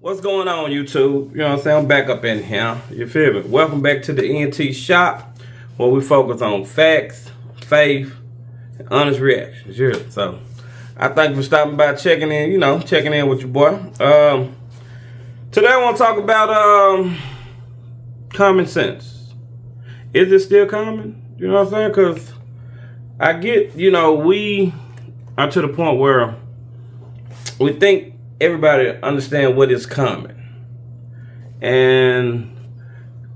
What's going on, YouTube? You know what I'm saying? I'm back up in here. You feel me? Welcome back to the ENT shop, where we focus on facts, faith, and honest reactions. Yeah. So, I thank you for stopping by, checking in. Checking in with your boy. Today I want to talk about common sense. Is it still common? You know what I'm saying? Because I get, we are to the point where we think everybody understand what is common. And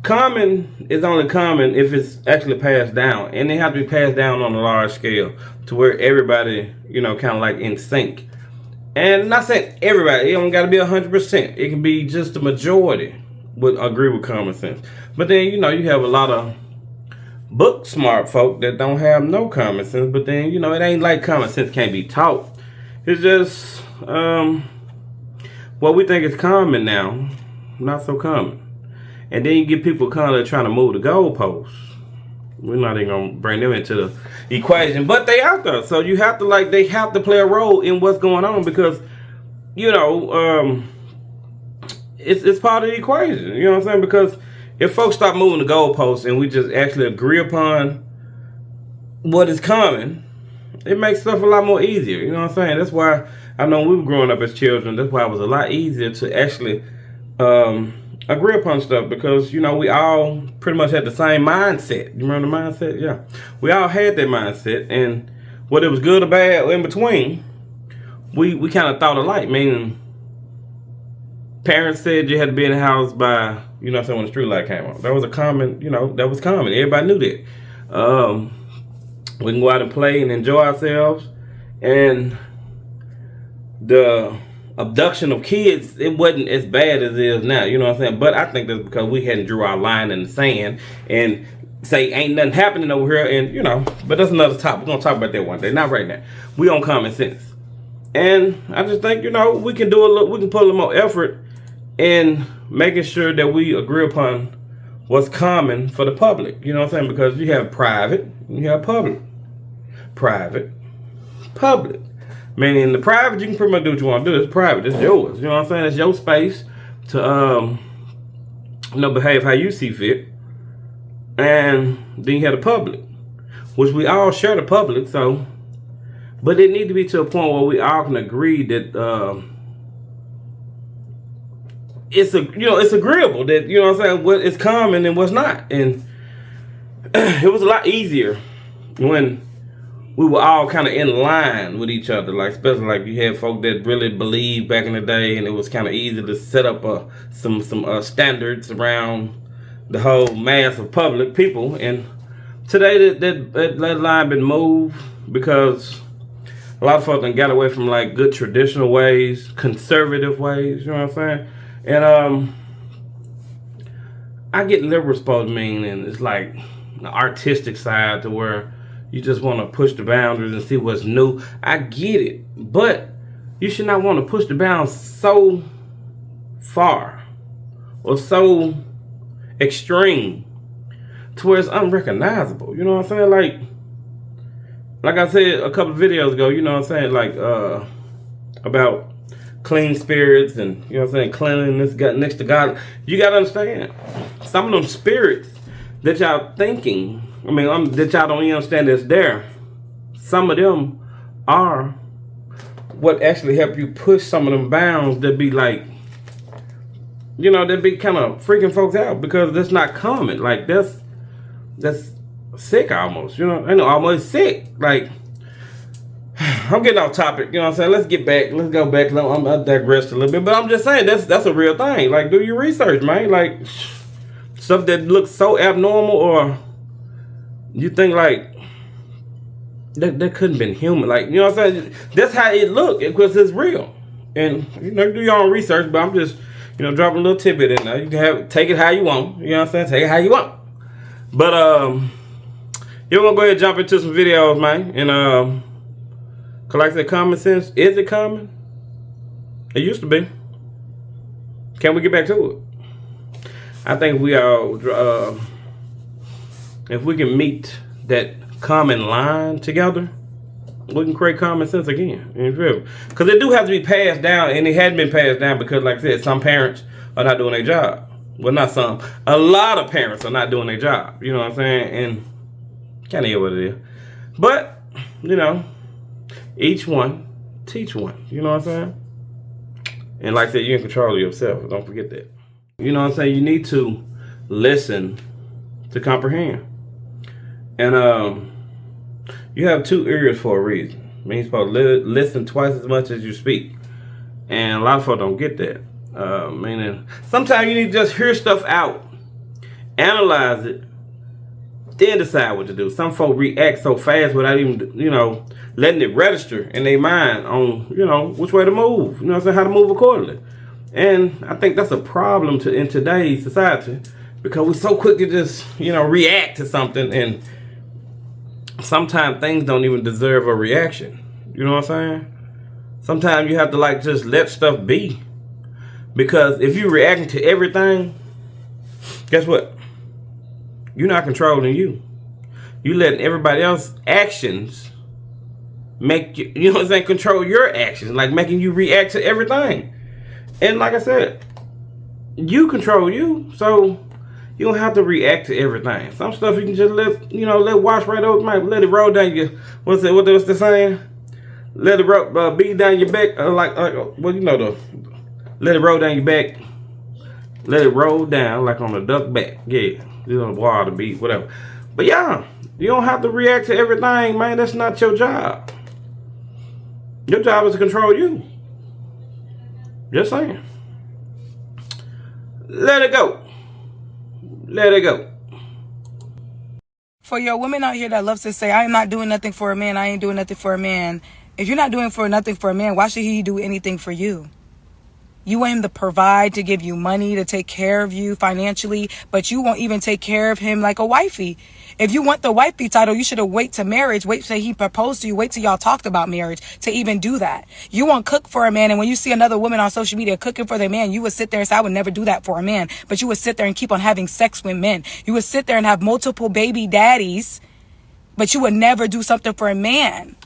common is only common if it's actually passed down. And it has to be passed down on a large scale to where everybody, kind of like in sync. And not saying everybody, it don't got to be 100%. It can be just the majority would agree with common sense. But then, you have a lot of book smart folk that don't have no common sense. But then, it ain't like common sense can't be taught. It's just, what we think is common now, not so common. And then you get people kind of trying to move the goalposts. We're not even going to bring them into the equation, but they out there. So you have to, they have to play a role in what's going on because, it's part of the equation. You know what I'm saying? Because if folks stop moving the goalposts and we just actually agree upon what is common, it makes stuff a lot more easier. You know what I'm saying? That's why I know when we were growing up as children, that's why it was a lot easier to actually agree upon stuff because, we all pretty much had the same mindset. You remember the mindset? Yeah. We all had that mindset. And whether it was good or bad or in between, we kind of thought alike. Meaning, parents said you had to be in the house by, when the street light came on. That was a common, that was common. Everybody knew that. We can go out and play and enjoy ourselves. And the abduction of kids, it wasn't as bad as it is now, you know what I'm saying? But I think that's because we hadn't drew our line in the sand and say ain't nothing happening over here, and but that's another topic. We're gonna talk about that one day, not right now. We on common sense. And I just think, we can we can put a little more effort in making sure that we agree upon what's common for the public, you know what I'm saying? Because you have private, you have public. Private, public. Meaning in the private, you can pretty much do what you want to do. It's private. It's yours. You know what I'm saying? It's your space to, behave how you see fit. And then you have the public, which we all share the public. So, but it need to be to a point where we all can agree that it's agreeable that what I'm saying, what is common and what's not. And it was a lot easier when we were all kind of in line with each other, especially you had folk that really believed back in the day, and it was kind of easy to set up some standards around the whole mass of public people. And today that line been moved because a lot of folk done got away from good traditional ways, conservative ways. You know what I'm saying? And I get liberal supposed to mean, and it's the artistic side to where you just want to push the boundaries and see what's new. I get it. But you should not want to push the bounds so far or so extreme to where it's unrecognizable. You know what I'm saying? Like I said a couple of videos ago, you know what I'm saying? About clean spirits and, cleanliness got next to God. You got to understand, some of them spirits that y'all thinking, that y'all don't even understand that's there. Some of them are what actually help you push some of them bounds that be that be kind of freaking folks out because that's not common. That's sick almost, I know, almost sick. I'm getting off topic, you know what I'm saying? Let's go back. I digressed a little bit, but I'm just saying that's a real thing. Do your research, man. Stuff that looks so abnormal or you think that couldn't been human, you know what I'm saying? That's how it look because it's real. And do your own research, but I'm just dropping a little tidbit in there. You can take it how you want. You know what I'm saying? Take it how you want. But you're gonna go ahead and jump into some videos, man. And cause like I said, common sense, is it common? It used to be. Can we get back to it? I think we all if we can meet that common line together, we can create common sense again. You feel me? Because it do have to be passed down, and it hadn't been passed down because, like I said, some parents are not doing their job. Well, not some. A lot of parents are not doing their job. You know what I'm saying? And kind of hear what it is. But, you know, each one, teach one. You know what I'm saying? And like I said, you're in control of yourself. Don't forget that. You know what I'm saying? You need to listen to comprehend. And you have 2 ears for a reason. I mean, you're supposed to listen twice as much as you speak. And a lot of folks don't get that. Meaning, sometimes you need to just hear stuff out, analyze it, then decide what to do. Some folks react so fast without even, you know, letting it register in their mind on, you know, which way to move. You know what I'm saying? How to move accordingly. And I think that's a problem in today's society, because we're so quick to just, you know, react to something, and sometimes things don't even deserve a reaction. You know what I'm saying? Sometimes you have to, like, just let stuff be. Because if you're reacting to everything, guess what? You're not controlling you. You letting everybody else's actions make you, you know what I'm saying, control your actions, like making you react to everything. And like I said, you control you, so you don't have to react to everything. Some stuff you can just let, you know, let wash right over, let it roll down your, what's the saying? Let it beat down your back, well, you know, let it roll down your back. Let it roll down like on a duck back. Yeah, you know, water, beat, whatever. But yeah, you don't have to react to everything, man. That's not your job. Your job is to control you. Just saying. Let it go. Let it go. For your women out here that loves to say, I am not doing nothing for a man, I ain't doing nothing for a man. If you're not doing nothing for a man, why should he do anything for you? You want him to provide, to give you money, to take care of you financially, but you won't even take care of him like a wifey. If you want the wifey title, you should have waited to marriage, wait till he proposed to you, wait till y'all talked about marriage to even do that. You won't cook for a man, and when you see another woman on social media cooking for their man, you would sit there and say, I would never do that for a man, but you would sit there and keep on having sex with men. You would sit there and have multiple baby daddies, but you would never do something for a man.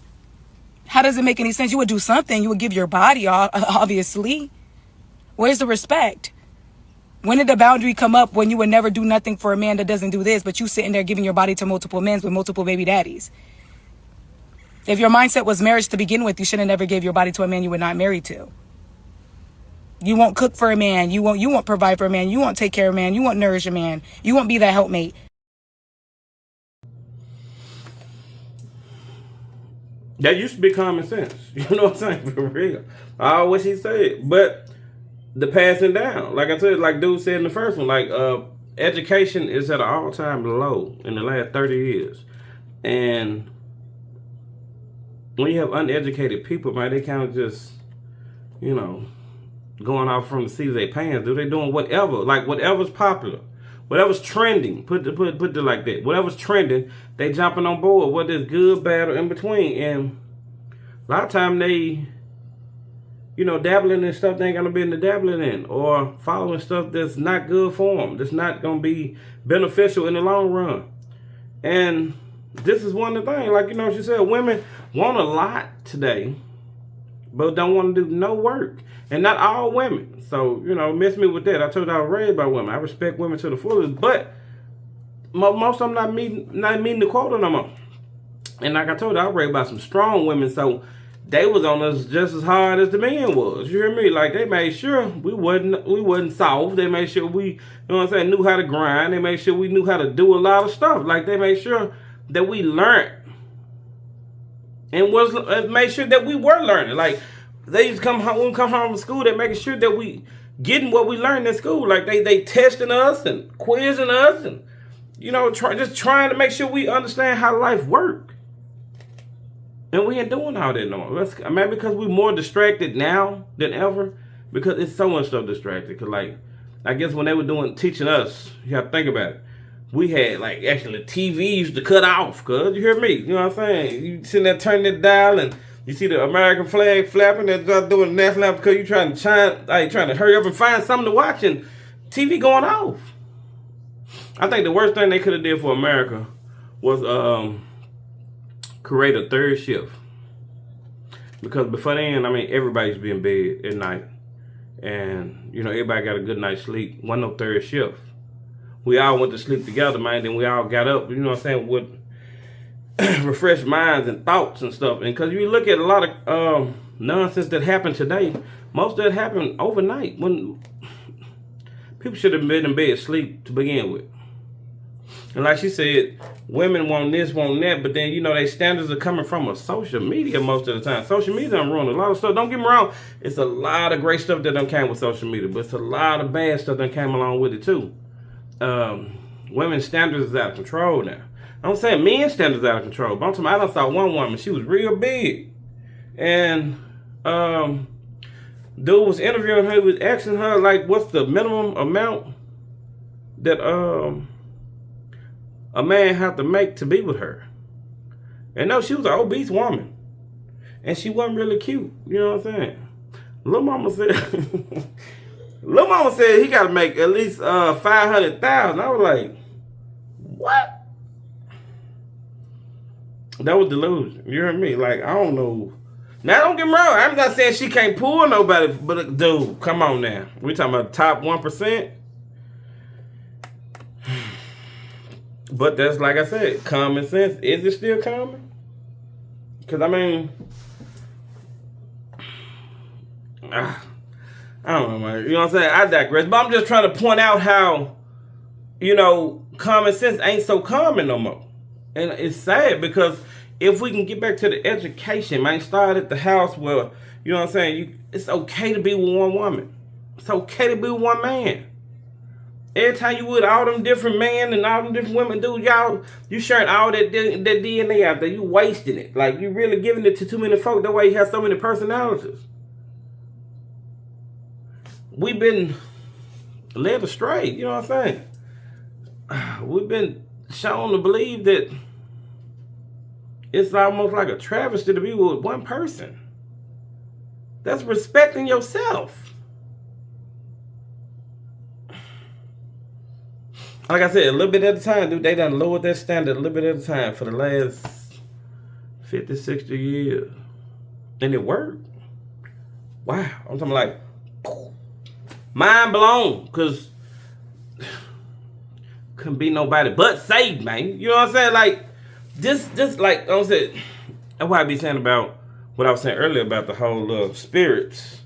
How does it make any sense? You would do something, you would give your body, obviously. Where's the respect? When did the boundary come up when you would never do nothing for a man that doesn't do this, but you sitting there giving your body to multiple men with multiple baby daddies? If your mindset was marriage to begin with, you should have never gave your body to a man you were not married to. You won't cook for a man. You won't provide for a man. You won't take care of a man. You won't nourish a man. You won't be that helpmate. That used to be common sense. You know what I'm saying? For real. I wish he said. But the passing down, like I said, like dude said in the first one, like education is at an all-time low in the last 30 years. And when you have uneducated people, man, they kind of just, you know, going off from the seat of their pants. They doing whatever, like whatever's popular, whatever's trending. Put it like that. Whatever's trending, they jumping on board. Whether it's good, bad, or in between. And a lot of time they, you know, dabbling in stuff they ain't gonna be in the dabbling in, or following stuff that's not good for them, that's not gonna be beneficial in the long run. And this is one of the things, like, you know, she said, women want a lot today, but don't want to do no work. And not all women. So, you know, miss me with that. I told you I was raised by women. I respect women to the fullest, but most of them not meeting the quota no more. And like I told you, I was raised by some strong women, so they was on us just as hard as the men was. You hear me? Like, they made sure we wasn't soft. They made sure we, you know what I'm saying, knew how to grind. They made sure we knew how to do a lot of stuff. Like, they made sure that we learned. And made sure that we were learning. Like, they used to come home from school, they making sure that we getting what we learned in school. Like, they testing us and quizzing us and, you know, just trying to make sure we understand how life works. And we ain't doing all that no more. I mean, because we're more distracted now than ever, because it's so much stuff distracted. Because, like, I guess when they were teaching us, you have to think about it. We had, like, actually TV used to cut off, cuz, you hear me? You know what I'm saying? You sitting there turning that dial and you see the American flag flapping, they're doing the national anthem because you trying to hurry up and find something to watch, and TV going off. I think the worst thing they could have did for America was create a third shift. Because before then, I mean, everybody used to be in bed at night. And, you know, everybody got a good night's sleep. Wasn't no third shift. We all went to sleep together, man. Then we all got up, you know what I'm saying, with refreshed minds and thoughts and stuff. And because you look at a lot of nonsense that happened today, most of it happened overnight when people should have been in bed asleep to begin with. And like she said, women want this, want that, but then, you know, their standards are coming from a social media most of the time. Social media done ruined a lot of stuff. Don't get me wrong, it's a lot of great stuff that done came with social media, but it's a lot of bad stuff that came along with it too. Women's standards is out of control now. I'm saying men's standards out of control, but I'm talking, I done saw one woman, she was real big. And dude was interviewing her, was asking her, like, what's the minimum amount that a man have to make to be with her. And no, she was an obese woman. And she wasn't really cute. You know what I'm saying? Lil Mama said Lil Mama said he gotta make at least $500,000. I was like, what? That was delusion. You heard me? Like, I don't know. Now don't get me wrong, I'm not saying she can't pull nobody, but dude, come on now. We talking about top 1%. But that's, like I said, common sense. Is it still common? Because, I mean, I don't know, man. You know what I'm saying? I digress. But I'm just trying to point out how, you know, common sense ain't so common no more. And it's sad because if we can get back to the education, man, start at the house where, you know what I'm saying, it's okay to be with one woman. It's okay to be with one man. Every time you with all them different men and all them different women, dude, y'all, you sharing all that DNA out there. You wasting it. Like, you really giving it to too many folk. That way you have so many personalities. We've been led astray. You know what I'm saying? We've been shown to believe that it's almost like a travesty to be with one person. That's respecting yourself. Like I said, a little bit at a time, dude. They done lowered their standard a little bit at a time for the last 50, 60 years. And it worked. Wow. I'm talking like, mind blown. Because couldn't be nobody but saved, man. You know what I'm saying? Like, just like I said, that's why I be saying about what I was saying earlier about the whole spirits.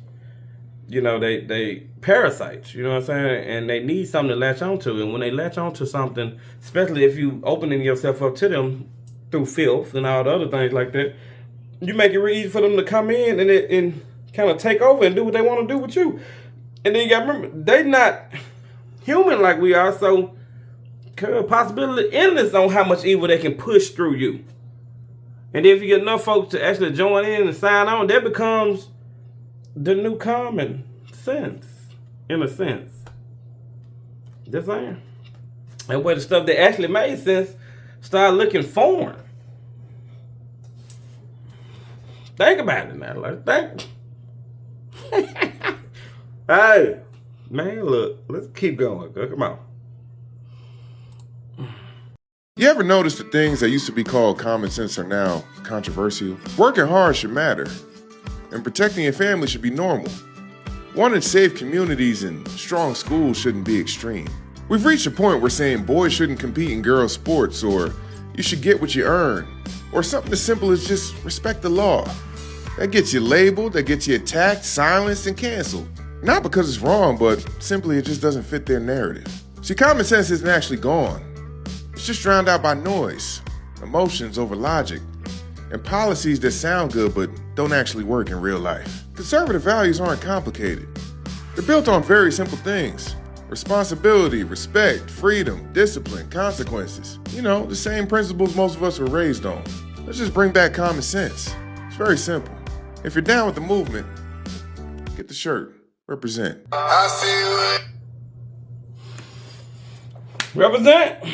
You know, they parasites, you know what I'm saying? And they need something to latch onto. And when they latch onto something, especially if you opening yourself up to them through filth and all the other things like that, you make it really easy for them to come in and kind of take over and do what they want to do with you. And then you got to remember, they not human like we are, so possibility endless on how much evil they can push through you. And if you get enough folks to actually join in and sign on, that becomes the new common sense, in a sense. Just saying. And where the stuff that actually made sense started looking foreign. Think about it now. Like, think. Hey, man, look, let's keep going. Come on. You ever notice the things that used to be called common sense are now controversial? Working hard should matter, and protecting your family should be normal. Wanting safe communities and strong schools shouldn't be extreme. We've reached a point where saying boys shouldn't compete in girls' sports, or you should get what you earn, or something as simple as just respect the law. That gets you labeled, that gets you attacked, silenced, and canceled. Not because it's wrong, but simply it just doesn't fit their narrative. See, common sense isn't actually gone. It's just drowned out by noise, emotions over logic, and policies that sound good but don't actually work in real life. Conservative values aren't complicated. They're built on very simple things: responsibility, respect, freedom, discipline, consequences. You know, the same principles most of us were raised on. Let's just bring back common sense. It's very simple. If you're down with the movement, get the shirt. Represent. I see you. Represent.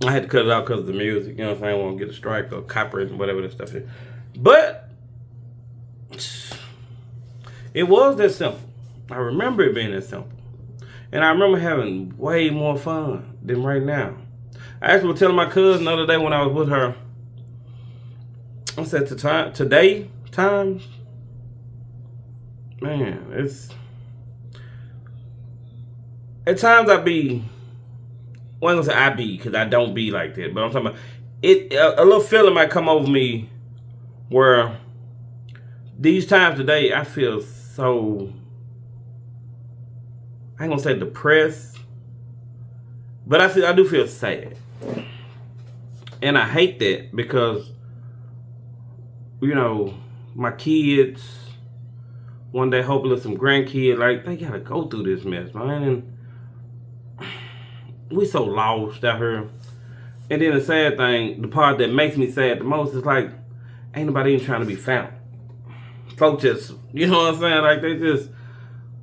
I had to cut it out because of the music. You know what I'm saying? I won't get a strike or copyright and whatever that stuff is. But it was that simple. I remember it being that simple. And I remember having way more fun than right now. I actually was telling my cousin the other day when I was with her, I said today times, man, it's at times I be, well, I'm gonna say I be, because I don't be like that, but I'm talking about it. A little feeling might come over me where these times today I feel so, I ain't gonna say depressed, but I do feel sad, and I hate that because, you know, my kids, one day hopefully some grandkids, like, they gotta go through this mess, man, and we so lost out here. And then the sad thing, the part that makes me sad the most is like, ain't nobody even trying to be found. Folks just, you know what I'm saying? Like, they just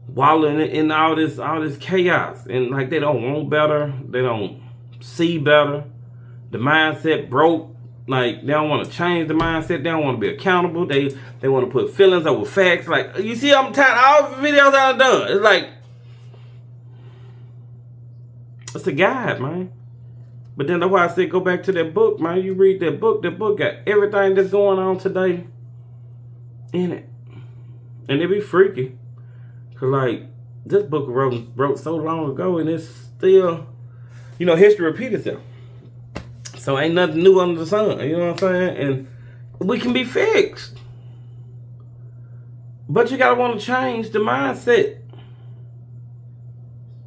wallowing in all this chaos, and like they don't want better, they don't see better. The mindset broke. Like, they don't want to change the mindset. They don't want to be accountable. They want to put feelings over facts. Like, you see, I'm tired. All the videos I've done, it's like, it's a guide, man. But then that's why I said go back to that book, man. You read that book. That book got everything that's going on today in it, and it be freaky. Cause like, this book wrote so long ago, and it's still, you know, history repeats itself. So ain't nothing new under the sun. You know what I'm saying? And we can be fixed, but you gotta want to change the mindset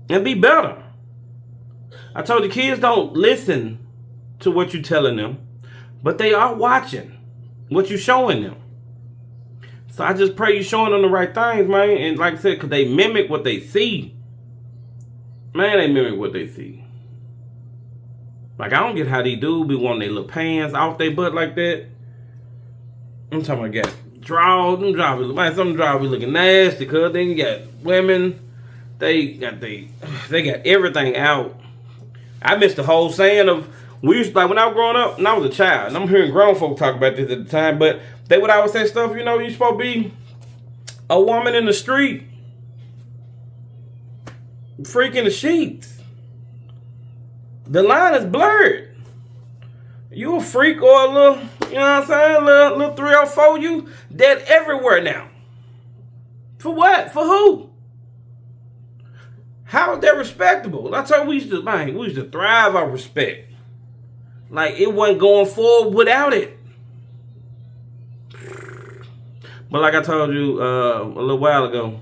and be better. I told you, kids don't listen to what you're telling them, but they are watching what you're showing them. So I just pray you're showing them the right things, man. And like I said, because they mimic what they see. Man, they mimic what they see. Like, I don't get how they do be wanting their little pants off their butt like that. I'm talking about got draws, them draws, man, some draws be looking nasty, cuz then you got women, they got everything out. I missed the whole saying of, we used to, like, when I was growing up, and I was a child, and I'm hearing grown folk talk about this at the time, but they would always say stuff, you know, you supposed to be a woman in the street, freaking the sheets. The line is blurred. You a freak or a little, you know what I'm saying, little 304, you dead everywhere now. For what? For who? How is that respectable? I told you we used to thrive on respect. Like, it wasn't going forward without it. But like I told you a little while ago,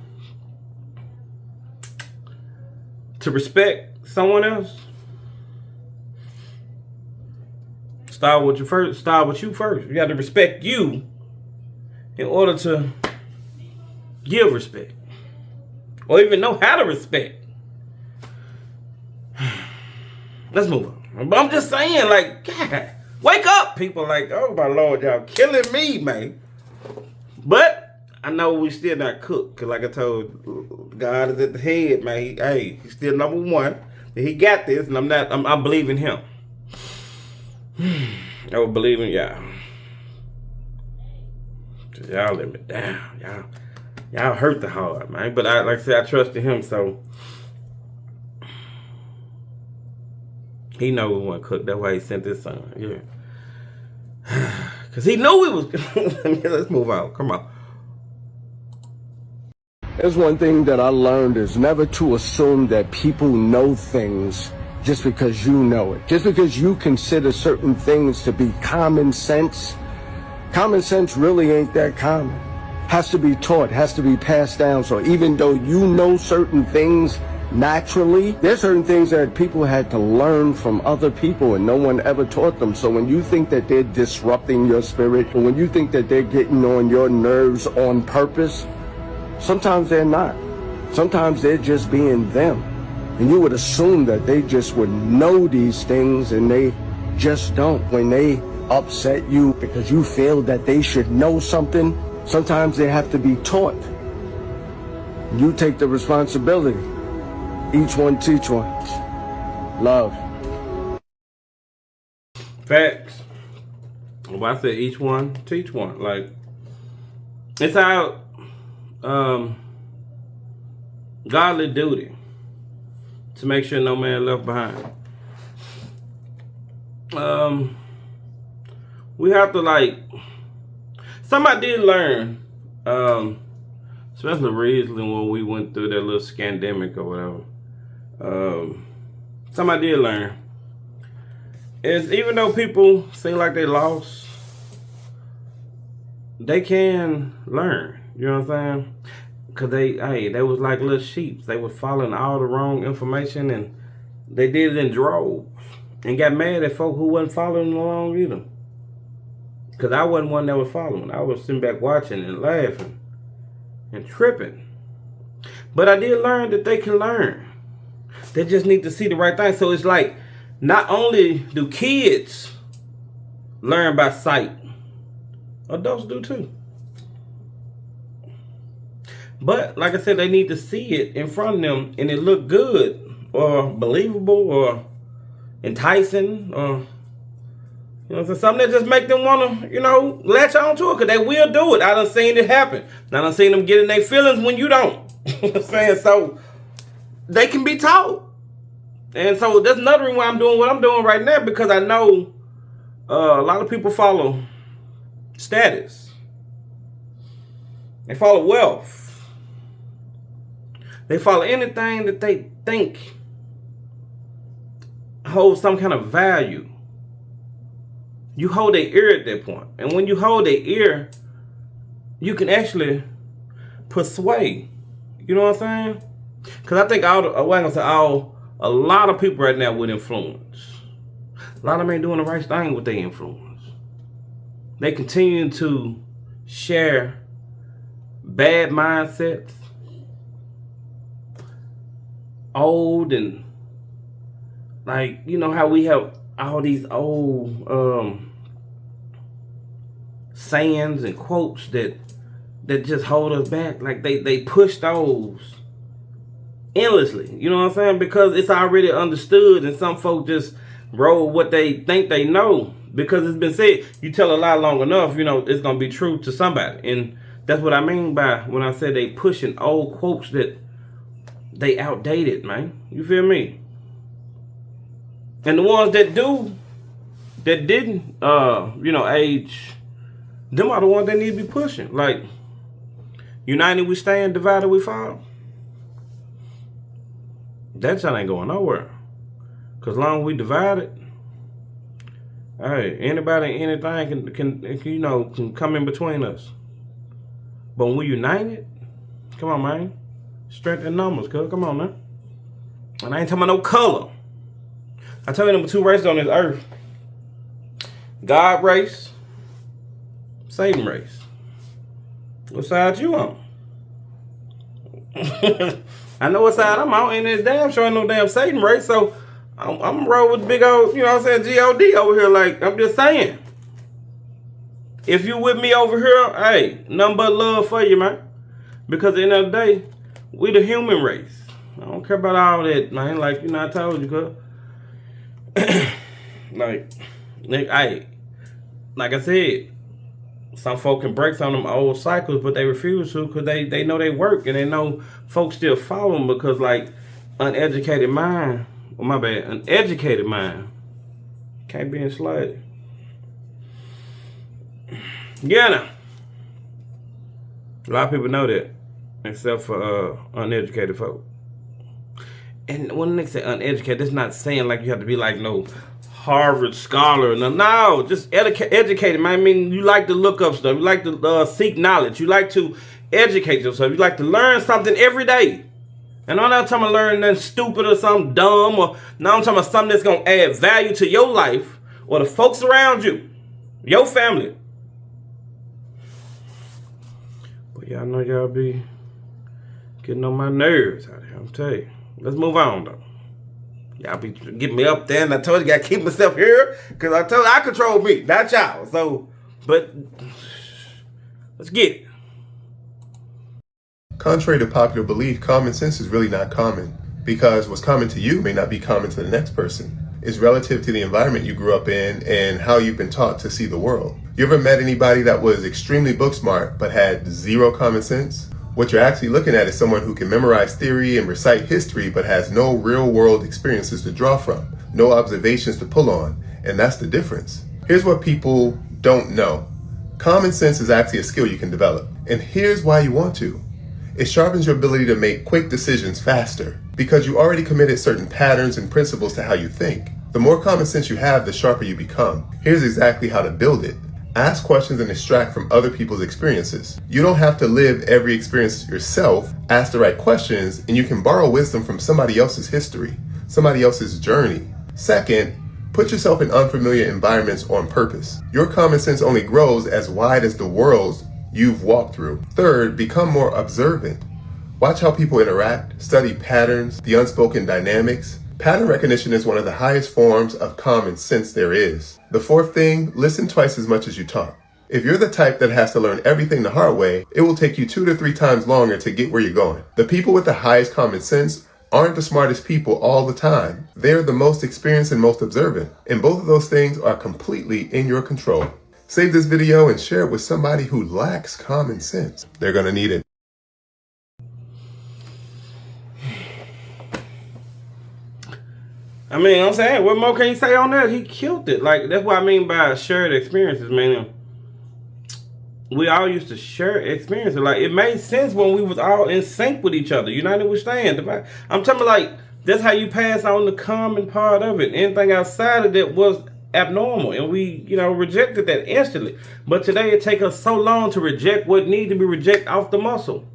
to respect someone else, start with you first. You got to respect you in order to give respect, or even know how to respect. Let's move on. But I'm just saying, like, God, wake up, people. Like, oh my Lord, y'all killing me, man. But I know we still not cooked, because like I told, God is at the head, man. He's still number one. He got this, and I'm believing him. I would believe in y'all. Y'all let me down. Y'all hurt the heart, man. But like I said, I trusted him, so he know we weren't cooked. That's why he sent his son. Yeah. Because he knew we was. Let's move on. Come on. There's one thing that I learned is never to assume that people know things just because you know it. Just because you consider certain things to be common sense. Common sense really ain't that common. Has to be taught, has to be passed down. So even though you know certain things naturally, there's certain things that people had to learn from other people and no one ever taught them. So when you think that they're disrupting your spirit, or when you think that they're getting on your nerves on purpose, sometimes they're not. Sometimes they're just being them. And you would assume that they just would know these things, and they just don't. When they upset you because you feel that they should know something, sometimes they have to be taught. You take the responsibility. Each one teach one. Love. Facts. Well, I said each one teach one. Like, it's our godly duty to make sure no man left behind. We have to, like, Somebody did learn, especially recently when we went through that little scandemic or whatever. Somebody did learn. Is even though people seem like they lost, they can learn. You know what I'm saying? Cause they was like little sheep. They was following all the wrong information, and they did it in droves, and got mad at folk who wasn't following along either. Cause I wasn't one that was following. I was sitting back watching and laughing and tripping. But I did learn that they can learn. They just need to see the right thing. So it's like, not only do kids learn by sight, adults do too. But like I said, they need to see it in front of them and it look good or believable or enticing or, you know, something that just make them want to, you know, latch on to it, because they will do it. I done seen it happen. I done seen them get in their feelings when you don't. You know what I'm saying? So they can be taught. And so that's another reason why I'm doing what I'm doing right now, because I know a lot of people follow status. They follow wealth. They follow anything that they think holds some kind of value. You hold their ear at that point. And when you hold their ear, you can actually persuade. You know what I'm saying? Because I think a lot of people right now with influence. A lot of them ain't doing the right thing with their influence. They continue to share bad mindsets, old, and like, you know how we have all these old sayings and quotes that just hold us back. Like they push those endlessly. You know what I'm saying? Because it's already understood, and some folk just roll what they think they know because it's been said. You tell a lie long enough, you know, it's gonna be true to somebody. And that's what I mean by when I say they pushing old quotes that they outdated, man. You feel me? And the ones that didn't, you know, age, them are the ones that need to be pushing. Like, united we stand, divided we fall. That shit ain't going nowhere. Cause long as we divided, hey, anybody, anything can come in between us. But when we united, come on, man. Strength in numbers, cuz. Come on, man. And I ain't talking about no color. I tell you, number 2 races on this earth. God race, Satan race. What side you on? I know what side I'm on, and it's damn sure ain't no damn Satan race, so I'm roll with big old, you know what I'm saying, G-O-D over here. Like, I'm just saying. If you with me over here, hey, nothing but love for you, man. Because at the end of the day, we the human race. I don't care about all that, man. Like, you know, I told you, cuz. like I said, some folk can break some of them old cycles, but they refuse to because they know they work, and they know folks still follow them because, like, uneducated mind, an educated mind can't be enslaved. Yeah, now. A lot of people know that, except for uneducated folk. And when they say uneducated, that's not saying like you have to be like no Harvard scholar. No, just educated. I mean, you like to look up stuff. You like to seek knowledge. You like to educate yourself. You like to learn something every day. And I'm not talking about learning nothing stupid or something dumb. Or no, I'm talking about something that's going to add value to your life or the folks around you, your family. But y'all know y'all be getting on my nerves out here. I'm telling you. Let's move on, though. Y'all be getting me up there, and I told you I gotta keep myself here, because I told you I control me, not y'all. So, but let's get it. Contrary to popular belief, common sense is really not common, because what's common to you may not be common to the next person. It's relative to the environment you grew up in and how you've been taught to see the world. You ever met anybody that was extremely book smart but had zero common sense? What you're actually looking at is someone who can memorize theory and recite history but has no real world experiences to draw from, no observations to pull on, and that's the difference. Here's what people don't know. Common sense is actually a skill you can develop. And here's why you want to. It sharpens your ability to make quick decisions faster because you already committed certain patterns and principles to how you think. The more common sense you have, the sharper you become. Here's exactly how to build it. Ask questions and extract from other people's experiences. You don't have to live every experience yourself. Ask the right questions, and you can borrow wisdom from somebody else's history, somebody else's journey. Second, put yourself in unfamiliar environments on purpose. Your common sense only grows as wide as the worlds you've walked through. Third, become more observant. Watch how people interact, study patterns, the unspoken dynamics. Pattern recognition is one of the highest forms of common sense there is. The fourth thing, listen twice as much as you talk. If you're the type that has to learn everything the hard way, it will take you 2 to 3 times longer to get where you're going. The people with the highest common sense aren't the smartest people all the time. They're the most experienced and most observant. And both of those things are completely in your control. Save this video and share it with somebody who lacks common sense. They're gonna need it. I mean, I'm saying, what more can you say on that? He killed it. Like, that's what I mean by shared experiences, man. We all used to share experiences. Like, it made sense when we was all in sync with each other. You know what I'm saying? I'm talking about, like, that's how you pass on the common part of it. Anything outside of that was abnormal. And we, rejected that instantly. But today, it takes us so long to reject what needs to be rejected off the muscle.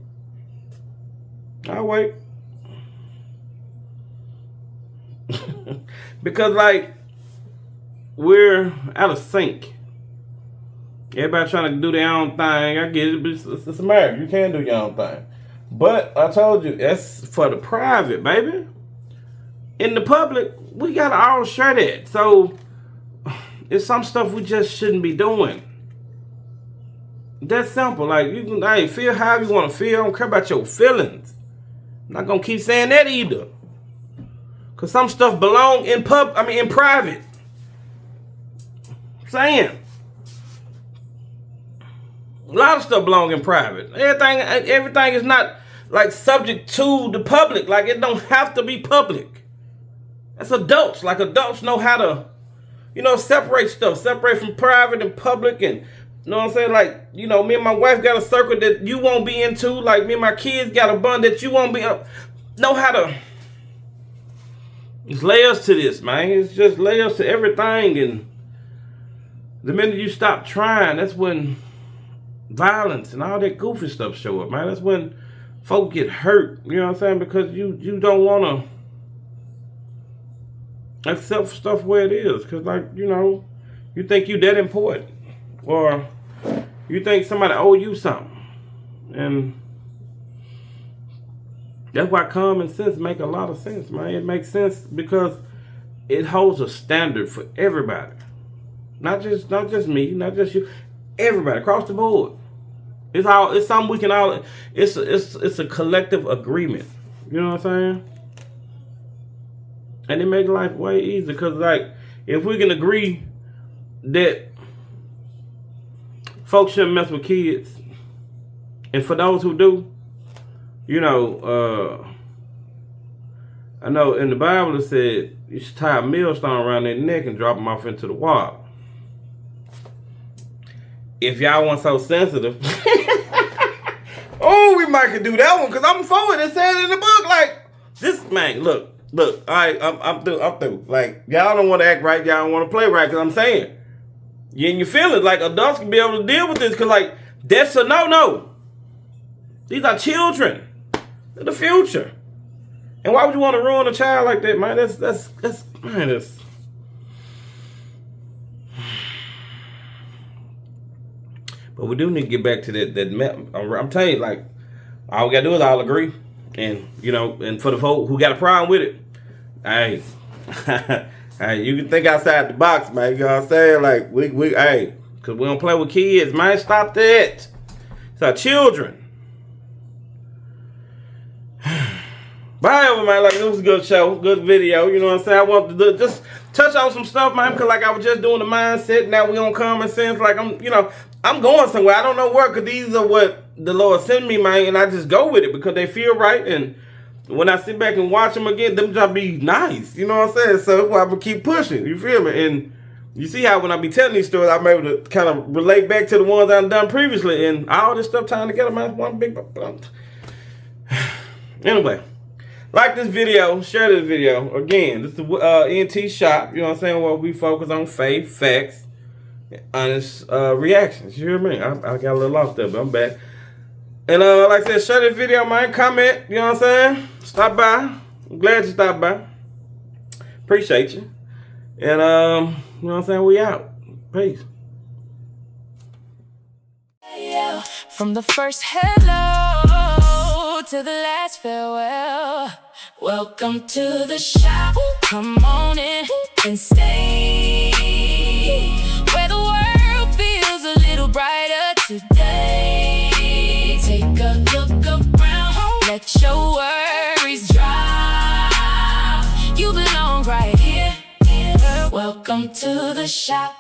I'll wait. Because, like, we're out of sync. Everybody trying to do their own thing. I get it, but it's America. You can do your own thing. But I told you, that's for the private, baby. In the public, we got to all share that. So, it's some stuff we just shouldn't be doing. That's simple. Like, you can feel however you want to feel. I don't care about your feelings. I'm not going to keep saying that either. Because some stuff belong in private. Saying. A lot of stuff belong in private. Everything is not, like, subject to the public. Like, it don't have to be public. That's adults. Like, adults know how to, separate stuff. Separate from private and public. And, you know what I'm saying? Like, me and my wife got a circle that you won't be into. Like, me and my kids got a bond that you won't be up. Know how to... It's layers to this, man. It's just layers to everything. And the minute you stop trying, that's when violence and all that goofy stuff show up, man. That's when folk get hurt. You know what I'm saying? Because you don't want to accept stuff where it is. Because, like, you think you that important. Or you think somebody owe you something. And... that's why common sense make a lot of sense, man. It makes sense because it holds a standard for everybody. Not just me, not just you. Everybody across the board. It's something we can all. It's a collective agreement. You know what I'm saying? And it makes life way easier because, like, if we can agree that folks shouldn't mess with kids, and for those who do. I know in the Bible it said you should tie a millstone around their neck and drop them off into the water. If y'all weren't so sensitive, we might could do that one because I'm forward. It said in the book, like, this man, look. All right, I'm through. Like, y'all don't want to act right, y'all don't want to play right because I'm saying, you feel it. Like, adults can be able to deal with this because, like, that's a no. These are children. They're the future. And why would you want to ruin a child like that, man? That's But we do need to get back to that. I'm telling you, like, all we gotta do is all agree, and and for the folk who got a problem with it, hey, you can think outside the box, man. You know what I'm saying? Like, we because we don't play with kids, man. Stop that. It's our children. But man, like, it was a good show, good video, you know what I'm saying? I want to just touch on some stuff, man, because, like, I was just doing the mindset, now we on common sense, like, I'm going somewhere, I don't know where, because these are what the Lord sent me, man, and I just go with it, because they feel right, and when I sit back and watch them again, them just be nice, you know what I'm saying? So that's why I'm going to keep pushing, you feel me? And You see how when I be telling these stories, I'm able to kind of relate back to the ones I've done previously, and all this stuff tying together, man, one big. Anyway, like this video, share this video. Again, this is the NT Shop. You know what I'm saying? Where we focus on faith, facts, honest reactions. You hear me? I got a little off there, but I'm back. And like I said, share this video, man. Comment. You know what I'm saying? Stop by. I'm glad you stopped by. Appreciate you. And you know what I'm saying? We out. Peace. From the first hello to the last farewell, welcome to the shop. Come on in and stay, where the world feels a little brighter today. Take a look around, let your worries drop. You belong right here. Welcome to the shop.